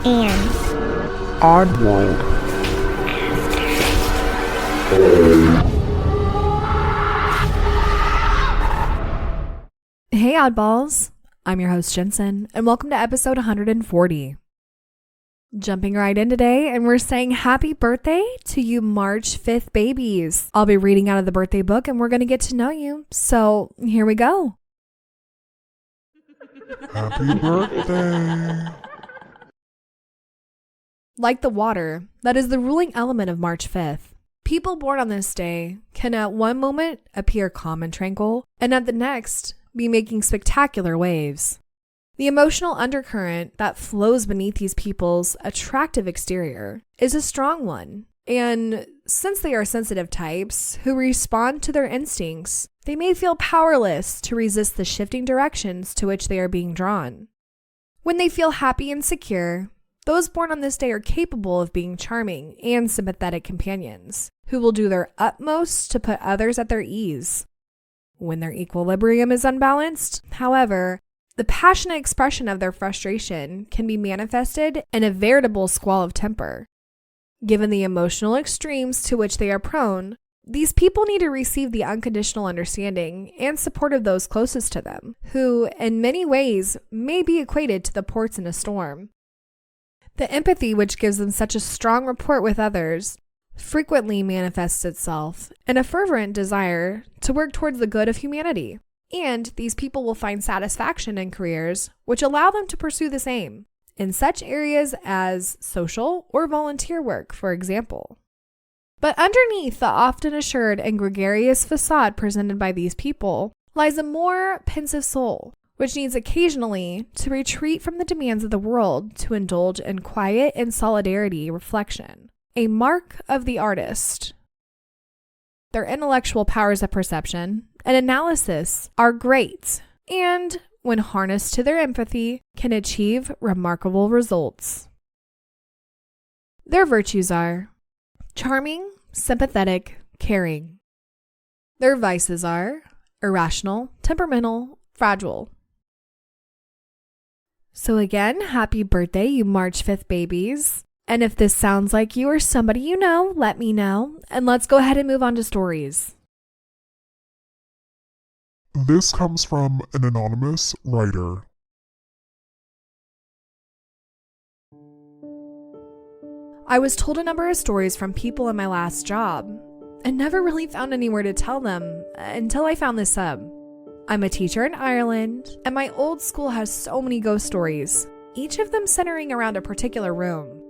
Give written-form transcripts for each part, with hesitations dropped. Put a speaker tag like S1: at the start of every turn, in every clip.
S1: and
S2: Oddworld.
S3: Hey oddballs, I'm your host Jensen, and welcome to episode 140. Jumping right in today, and we're saying happy birthday to you March 5th babies. I'll be reading out of the birthday book and we're going to get to know you, so here we go.
S2: Happy birthday.
S3: Like the water, that is the ruling element of March 5th. People born on this day can at one moment appear calm and tranquil, and at the next be making spectacular waves. The emotional undercurrent that flows beneath these people's attractive exterior is a strong one, and since they are sensitive types who respond to their instincts, they may feel powerless to resist the shifting directions to which they are being drawn. When they feel happy and secure, those born on this day are capable of being charming and sympathetic companions who will do their utmost to put others at their ease. When their equilibrium is unbalanced, however, the passionate expression of their frustration can be manifested in a veritable squall of temper. Given the emotional extremes to which they are prone, these people need to receive the unconditional understanding and support of those closest to them, who, in many ways, may be equated to the ports in a storm. The empathy which gives them such a strong rapport with others frequently manifests itself in a fervent desire to work towards the good of humanity. And these people will find satisfaction in careers which allow them to pursue the same, in such areas as social or volunteer work, for example. But underneath the often assured and gregarious facade presented by these people lies a more pensive soul, which needs occasionally to retreat from the demands of the world to indulge in quiet and solidarity reflection, a mark of the artist. Their intellectual powers of perception and analysis are great, and when harnessed to their empathy, can achieve remarkable results. Their virtues are charming, sympathetic, caring. Their vices are irrational, temperamental, fragile. So again, happy birthday, you March 5th babies. And if this sounds like you or somebody you know, let me know. And let's go ahead and move on to stories.
S2: This comes from an anonymous writer.
S3: I was told a number of stories from people in my last job and never really found anywhere to tell them until I found this sub. I'm a teacher in Ireland, and my old school has so many ghost stories, each of them centering around a particular room.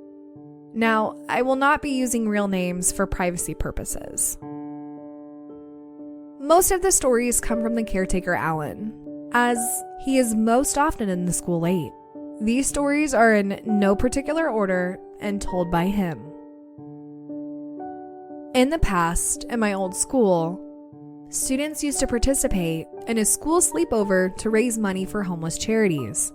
S3: Now, I will not be using real names for privacy purposes. Most of the stories come from the caretaker Alan, as he is most often in the school late. These stories are in no particular order and told by him. In the past, in my old school, students used to participate in a school sleepover to raise money for homeless charities.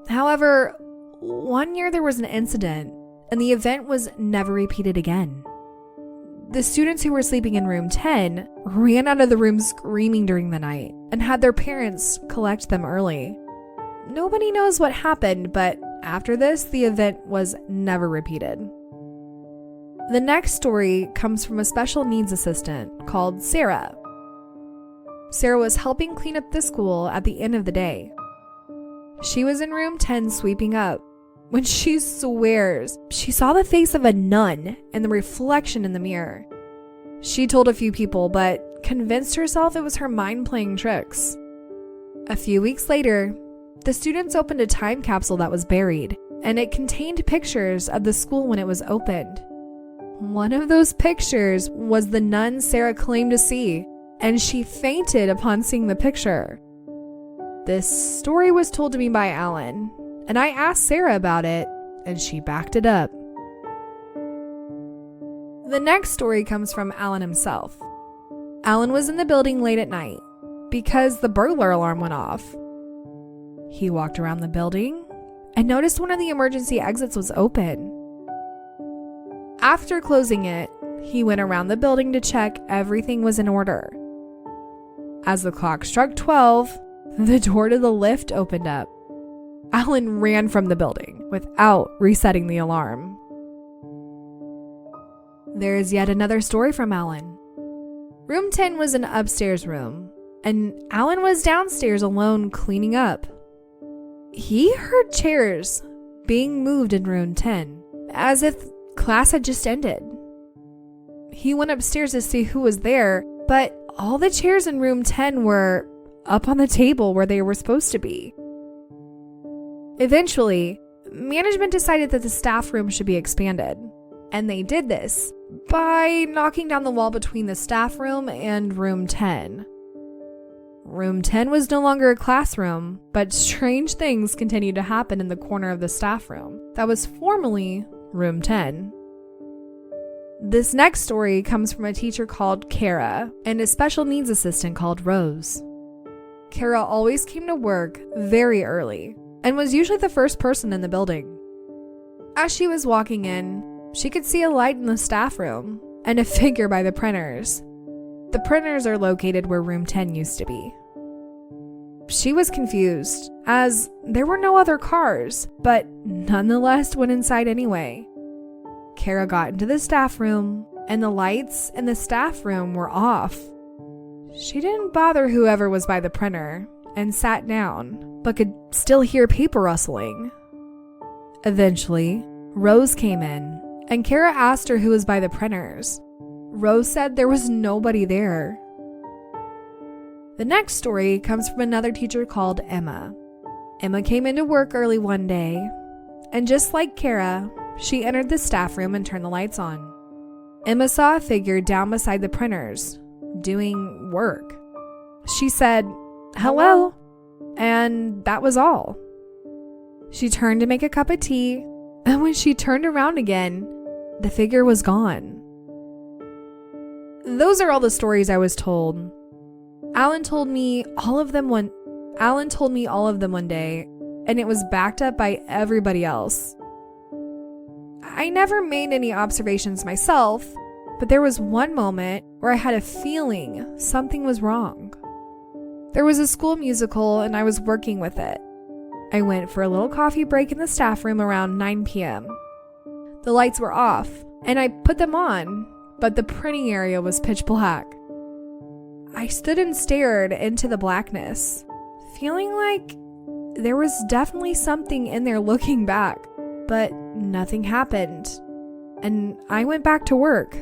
S3: However, one year there was an incident, and the event was never repeated again. The students who were sleeping in room 10 ran out of the room screaming during the night and had their parents collect them early. Nobody knows what happened, but after this, the event was never repeated. The next story comes from a special needs assistant called Sarah. Sarah was helping clean up the school at the end of the day. She was in room 10 sweeping up when she swears she saw the face of a nun and the reflection in the mirror. She told a few people, but convinced herself it was her mind playing tricks. A few weeks later, the students opened a time capsule that was buried, and it contained pictures of the school when it was opened. One of those pictures was the nun Sarah claimed to see, and she fainted upon seeing the picture. This story was told to me by Alan, and I asked Sarah about it, and she backed it up. The next story comes from Alan himself. Alan was in the building late at night because the burglar alarm went off. He walked around the building and noticed one of the emergency exits was open. After closing it, he went around the building to check everything was in order. As the clock struck 12, the door to the lift opened up. Alan ran from the building without resetting the alarm. There is yet another story from Alan. Room 10 was an upstairs room, and Alan was downstairs alone cleaning up. He heard chairs being moved in room 10, as if class had just ended. He went upstairs to see who was there, but all the chairs in room 10 were up on the table where they were supposed to be. Eventually, management decided that the staff room should be expanded, and they did this by knocking down the wall between the staff room and room 10. Room 10 was no longer a classroom, but strange things continued to happen in the corner of the staff room that was formerly room 10. This next story comes from a teacher called Kara and a special needs assistant called Rose. Kara always came to work very early and was usually the first person in the building. As she was walking in, she could see a light in the staff room and a figure by the printers. The printers are located where room 10 used to be. She was confused, as there were no other cars, but nonetheless went inside anyway. Kara got into the staff room, and the lights in the staff room were off. She didn't bother whoever was by the printer, and sat down, but could still hear paper rustling. Eventually, Rose came in, and Kara asked her who was by the printers. Rose said there was nobody there. The next story comes from another teacher called Emma. Emma came into work early one day, and just like Kara, she entered the staff room and turned the lights on. Emma saw a figure down beside the printers, doing work. She said, "Hello," and that was all. She turned to make a cup of tea, and when she turned around again, the figure was gone. Those are all the stories I was told. Alan told me all of them one day, and it was backed up by everybody else. I never made any observations myself, but there was one moment where I had a feeling something was wrong. There was a school musical and I was working with it. I went for a little coffee break in the staff room around 9 p.m. The lights were off, and I put them on, but the printing area was pitch black. I stood and stared into the blackness, feeling like there was definitely something in there looking back, but nothing happened, and I went back to work.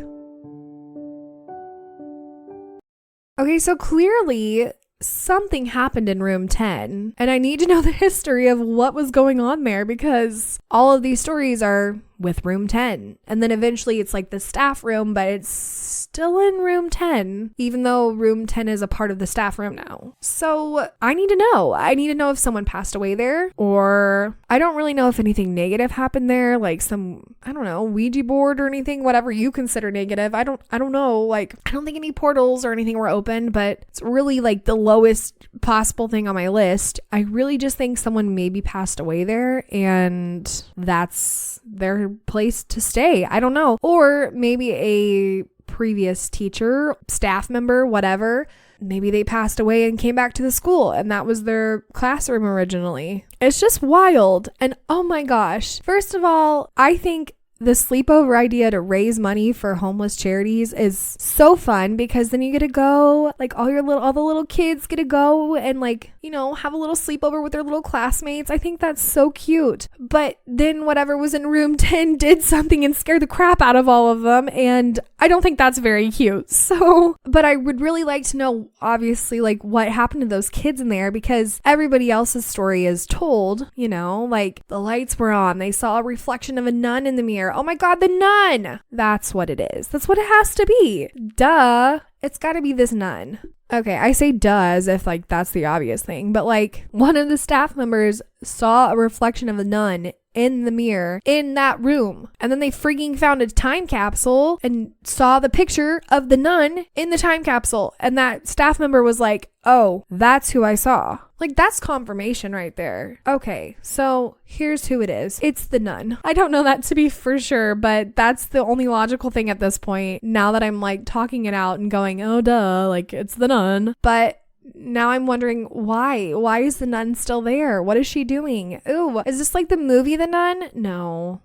S3: Okay, so clearly something happened in room 10, and I need to know the history of what was going on there, because all of these stories are with room 10, and then eventually it's like the staff room, but it's still in room 10, even though room 10 is a part of the staff room now. So I need to know if someone passed away there, or I don't really know if anything negative happened there, like some, I don't know, Ouija board or anything, whatever you consider negative. I don't know, like, I don't think any portals or anything were open, but it's really like the lowest possible thing on my list. I really just think someone maybe passed away there, and that's their place to stay. I don't know. Or maybe a previous teacher, staff member, whatever. Maybe they passed away and came back to the school, and that was their classroom originally. It's just wild. And oh my gosh. First of all, I think the sleepover idea to raise money for homeless charities is so fun, because then you get to go, like all the little kids get to go and, like, you know, have a little sleepover with their little classmates. I think that's so cute. But then whatever was in room 10 did something and scared the crap out of all of them, and I don't think that's very cute. So, but I would really like to know, obviously, like what happened to those kids in there, because everybody else's story is told, you know, like the lights were on, they saw a reflection of a nun in the mirror. Oh my God, the nun! That's what it is. That's what it has to be. Duh. It's gotta be this nun. Okay, I say duh as if like that's the obvious thing, but like one of the staff members saw a reflection of a nun in the mirror in that room, and then they freaking found a time capsule and saw the picture of the nun in the time capsule, and that staff member was like, oh, that's who I saw. Like, that's confirmation right there. Okay, so here's who it is. It's the nun. I don't know that to be for sure, but that's the only logical thing at this point, now that I'm like talking it out and going, oh duh, like it's the nun. But now I'm wondering why. Why is the nun still there? What is she doing? Ooh, is this like the movie The Nun? No.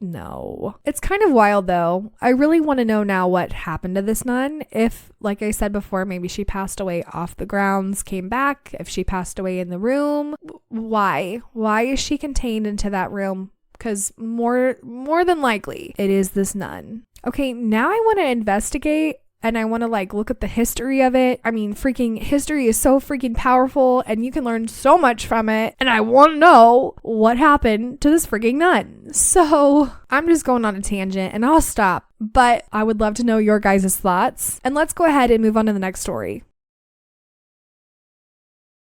S3: No. It's kind of wild though. I really want to know now what happened to this nun. If, like I said before, maybe she passed away off the grounds, came back. If she passed away in the room, why? Why is she contained into that room? Because more than likely, it is this nun. Okay, now I want to investigate. And I want to like look at the history of it. I mean, freaking history is so freaking powerful and you can learn so much from it. And I want to know what happened to this freaking nun. So I'm just going on a tangent and I'll stop. But I would love to know your guys' thoughts. And let's go ahead and move on to the next story.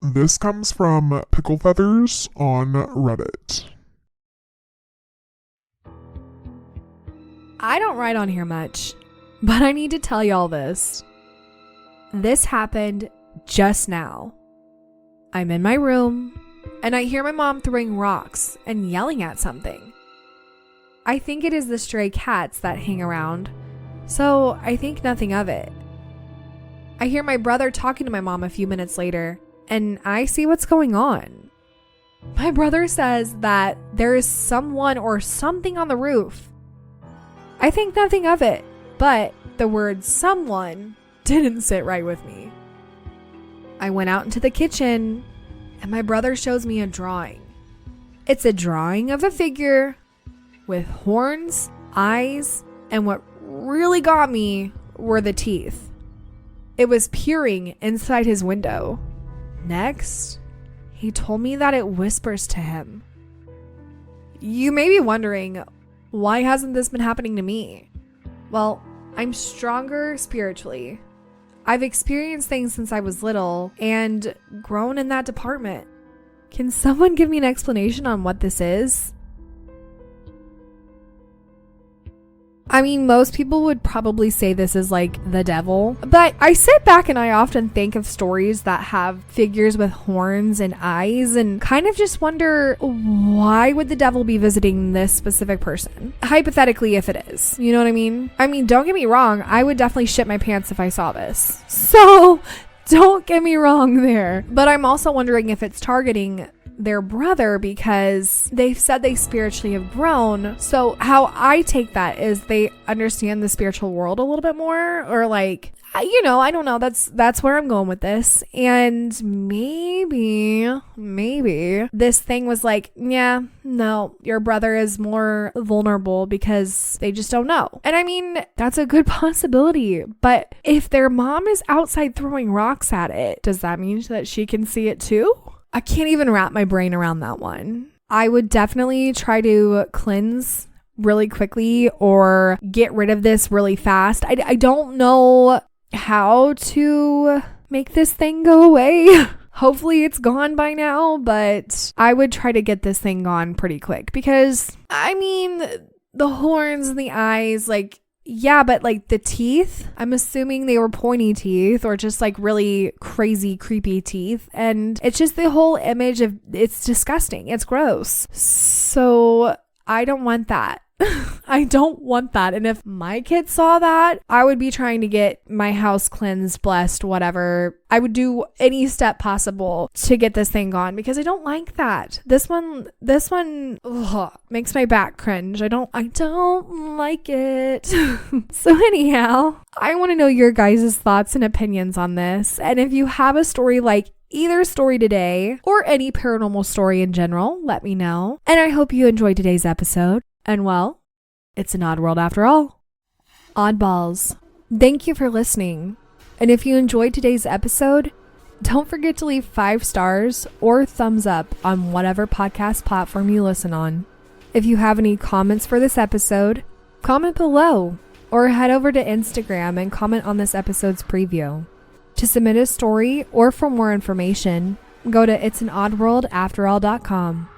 S2: This comes from PickleFeatherz on Reddit.
S3: I don't write on here much, but I need to tell y'all this. This happened just now. I'm in my room, and I hear my mom throwing rocks and yelling at something. I think it is the stray cats that hang around, so I think nothing of it. I hear my brother talking to my mom a few minutes later, and I see what's going on. My brother says that there is someone or something on the roof. I think nothing of it. But the word someone didn't sit right with me. I went out into the kitchen and my brother shows me a drawing. It's a drawing of a figure with horns, eyes, and what really got me were the teeth. It was peering inside his window. Next, he told me that it whispers to him. You may be wondering, why hasn't this been happening to me? Well, I'm stronger spiritually. I've experienced things since I was little and grown in that department. Can someone give me an explanation on what this is? I mean, most people would probably say this is like the devil, but I sit back and I often think of stories that have figures with horns and eyes and kind of just wonder, why would the devil be visiting this specific person? Hypothetically, if it is, you know what I mean? I mean, don't get me wrong, I would definitely shit my pants if I saw this. So don't get me wrong there. But I'm also wondering if it's targeting their brother because they've said they spiritually have grown. So how I take that is they understand the spiritual world a little bit more, or like, you know, I don't know. That's where I'm going with this. And maybe this thing was like, yeah, no, your brother is more vulnerable because they just don't know. And I mean, that's a good possibility. But if their mom is outside throwing rocks at it, does that mean that she can see it too? I can't even wrap my brain around that one. I would definitely try to cleanse really quickly or get rid of this really fast. I don't know how to make this thing go away. Hopefully it's gone by now, but I would try to get this thing gone pretty quick because, I mean, the horns and the eyes, like, yeah, but like the teeth, I'm assuming they were pointy teeth or just like really crazy, creepy teeth. And it's just the whole image of, it's disgusting. It's gross. So I don't want that. I don't want that. And if my kids saw that, I would be trying to get my house cleansed, blessed, whatever. I would do any step possible to get this thing gone because I don't like that. This one makes my back cringe. I don't like it. So anyhow, I want to know your guys' thoughts and opinions on this. And if you have a story like either story today or any paranormal story in general, let me know. And I hope you enjoyed today's episode. And well, it's an odd world after all. Oddballs, thank you for listening. And if you enjoyed today's episode, don't forget to leave 5 stars or thumbs up on whatever podcast platform you listen on. If you have any comments for this episode, comment below or head over to Instagram and comment on this episode's preview. To submit a story or for more information, go to itsanoddworldafterall.com.